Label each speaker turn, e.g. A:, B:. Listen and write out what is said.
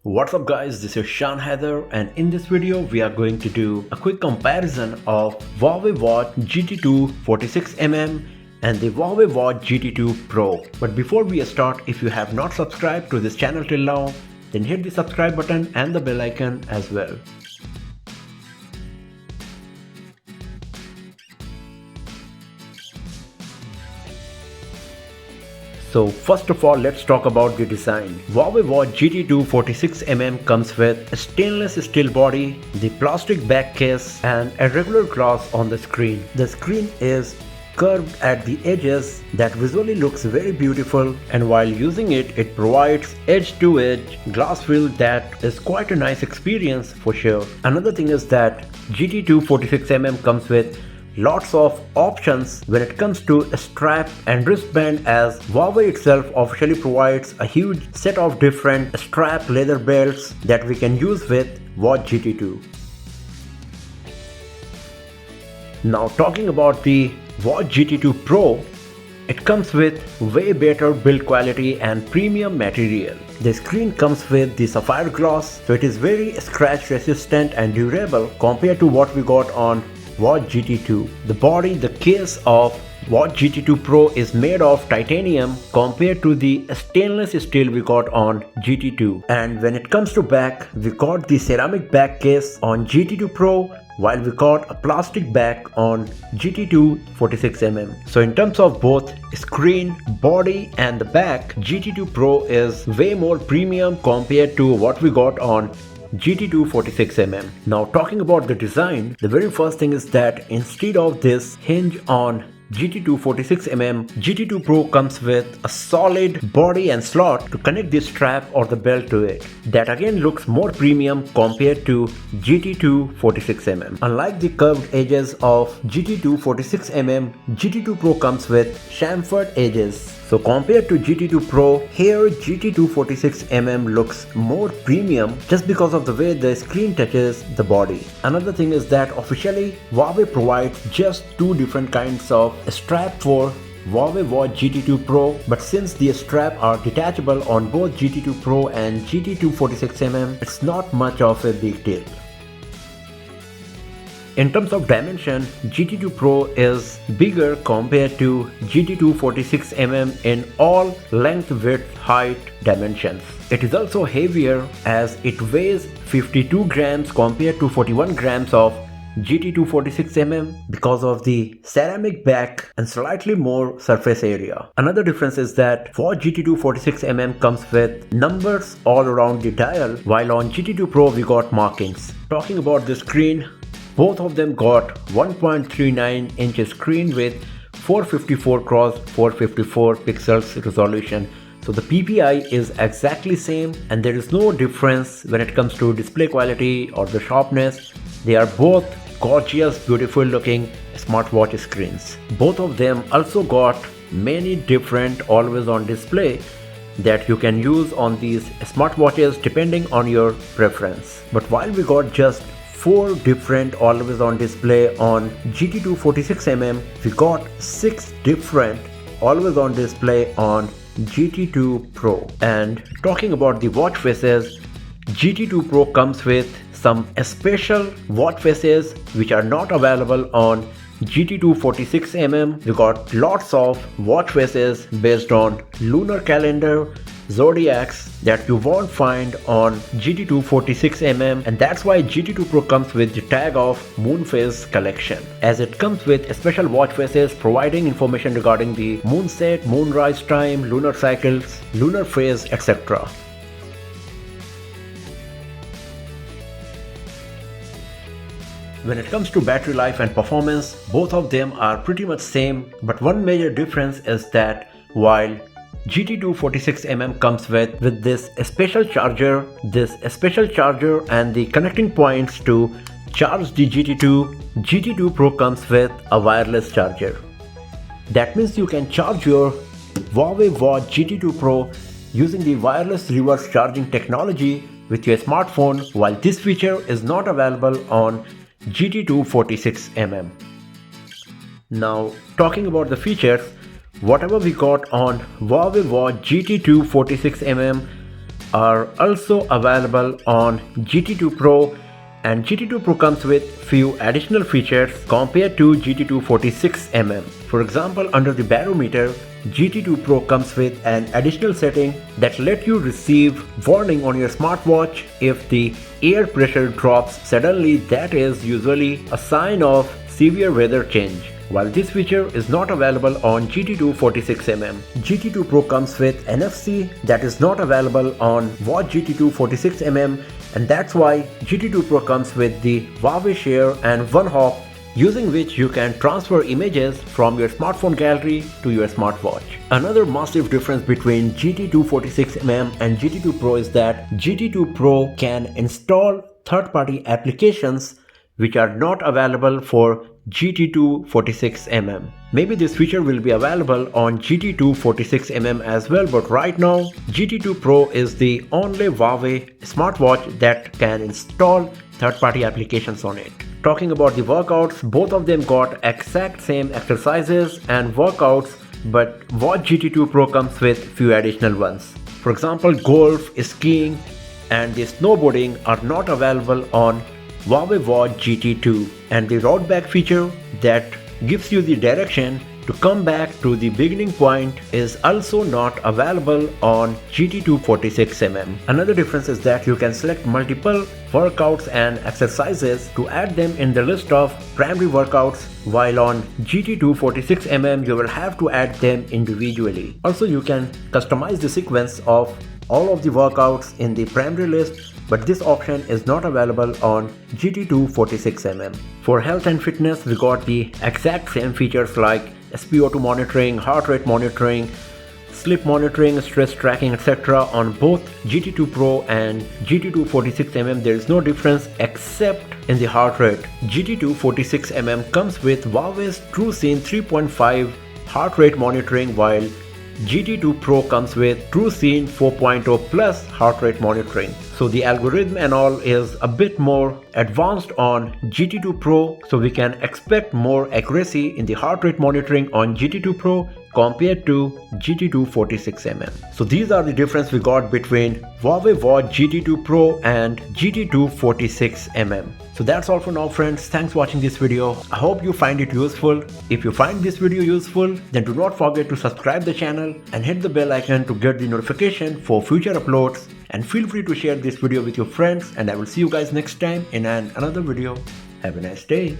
A: What's up guys, this is Shan Heather, and in this video we are going to do a quick comparison of Huawei Watch GT2 46mm and the Huawei Watch GT2 Pro. But before we start, if you have not subscribed to this channel till now, then hit the subscribe button and the bell icon as well. So first of all, let's talk about the design. Huawei Watch GT2 46mm comes with a stainless steel body, the plastic back case and a regular glass on the screen. The screen is curved at the edges that visually looks very beautiful, and while using it, it provides edge-to-edge glass feel that is quite a nice experience for sure. Another thing is that GT2 46mm comes with lots of options when it comes to a strap and wristband, as Huawei itself officially provides a huge set of different strap leather belts that we can use with Watch GT2. Now talking about the Watch GT2 Pro, it comes with way better build quality and premium material. The screen comes with the sapphire glass, so it is very scratch resistant and durable compared to what we got on Watch GT2. The body, the case of Watch GT2 Pro is made of titanium compared to the stainless steel we got on GT2. And when it comes to back, we got the ceramic back case on GT2 Pro, while we got a plastic back on GT2 46mm. So in terms of both screen, body and the back, GT2 Pro is way more premium compared to what we got on GT2 46mm. Now talking about the design, the very first thing is that instead of this hinge on GT2 46mm, GT2 Pro comes with a solid body and slot to connect the strap or the belt to it. That again looks more premium compared to GT2 46mm. Unlike the curved edges of GT2 46mm, GT2 Pro comes with chamfered edges. So compared to GT2 Pro, here GT2 46mm looks more premium just because of the way the screen touches the body. Another thing is that officially Huawei provides just two different kinds of strap for Huawei Watch GT2 Pro, but since the strap are detachable on both GT2 Pro and GT2 46mm, it's not much of a big deal. In terms of dimension, GT2 Pro is bigger compared to GT2 46mm in all length, width, height dimensions. It is also heavier as it weighs 52 grams compared to 41 grams of GT2 46mm because of the ceramic back and slightly more surface area. Another difference is that Watch GT2 46mm comes with numbers all around the dial, while on GT2 Pro we got markings. Talking about the screen, both of them got 1.39 inch screen with 454 x 454 pixels resolution. So the PPI is exactly same and there is no difference when it comes to display quality or the sharpness. They are both gorgeous, beautiful looking smartwatch screens. Both of them also got many different always on display that you can use on these smartwatches depending on your preference. But while we got just 4 different always on display on GT2 46mm, we got 6 different always on display on GT2 Pro. And talking about the watch faces, GT2 Pro comes with some special watch faces which are not available on GT2 46mm. We got lots of watch faces based on lunar calendar, zodiacs that you won't find on GT2 46mm, and that's why GT2 Pro comes with the tag of moon phase collection, as it comes with special watch faces providing information regarding the moon set, moonrise time, lunar cycles, lunar phase, etc. When it comes to battery life and performance, both of them are pretty much same, but one major difference is that while GT2 46mm comes with this special charger and the connecting points to charge the GT2 Pro comes with a wireless charger. That means you can charge your Huawei Watch GT2 Pro using the wireless reverse charging technology with your smartphone, while this feature is not available on GT2 46mm. Now talking about the features, whatever we got on Huawei Watch GT2 46mm are also available on GT2 Pro, and GT2 Pro comes with few additional features compared to GT2 46mm. For example, under the barometer, GT2 Pro comes with an additional setting that let you receive warning on your smartwatch if the air pressure drops suddenly. That is usually a sign of severe weather change. While this feature is not available on GT2 46mm, GT2 Pro comes with NFC that is not available on Watch GT2 46mm, and that's why GT2 Pro comes with the Huawei Share and One Hop, using which you can transfer images from your smartphone gallery to your smartwatch. Another massive difference between GT2 46mm and GT2 Pro is that GT2 Pro can install third-party applications which are not available for GT2 46mm. Maybe this feature will be available on GT2 46mm as well, but right now GT2 Pro is the only Huawei smartwatch that can install third-party applications on it. Talking about the workouts, both of them got exact same exercises and workouts, but Watch GT2 Pro comes with few additional ones. For example, golf, skiing and the snowboarding are not available on Huawei Watch GT2, and the route back feature that gives you the direction to come back to the beginning point is also not available on GT2 46mm. Another difference is that you can select multiple workouts and exercises to add them in the list of primary workouts, while on GT2 46mm you will have to add them individually. Also, you can customize the sequence of all of the workouts in the primary list, but this option is not available on GT2 46mm. For health and fitness, we got the exact same features like SpO2 monitoring, heart rate monitoring, sleep monitoring, stress tracking, etc. on both GT2 Pro and GT2 46mm. There is no difference except in the heart rate. GT2 46mm comes with Huawei's TrueScene 3.5 heart rate monitoring, while GT2 Pro comes with TrueScene 4.0 plus heart rate monitoring. So the algorithm and all is a bit more advanced on GT2 Pro, so we can expect more accuracy in the heart rate monitoring on GT2 Pro compared to GT2 46mm. So these are the difference we got between Huawei Watch GT2 Pro and GT2 46mm. So that's all for now, friends. Thanks for watching this video. I hope you find it useful. If you find this video useful, then do not forget to subscribe the channel and hit the bell icon to get the notification for future uploads. And feel free to share this video with your friends, and I will see you guys next time in another video. Have a nice day.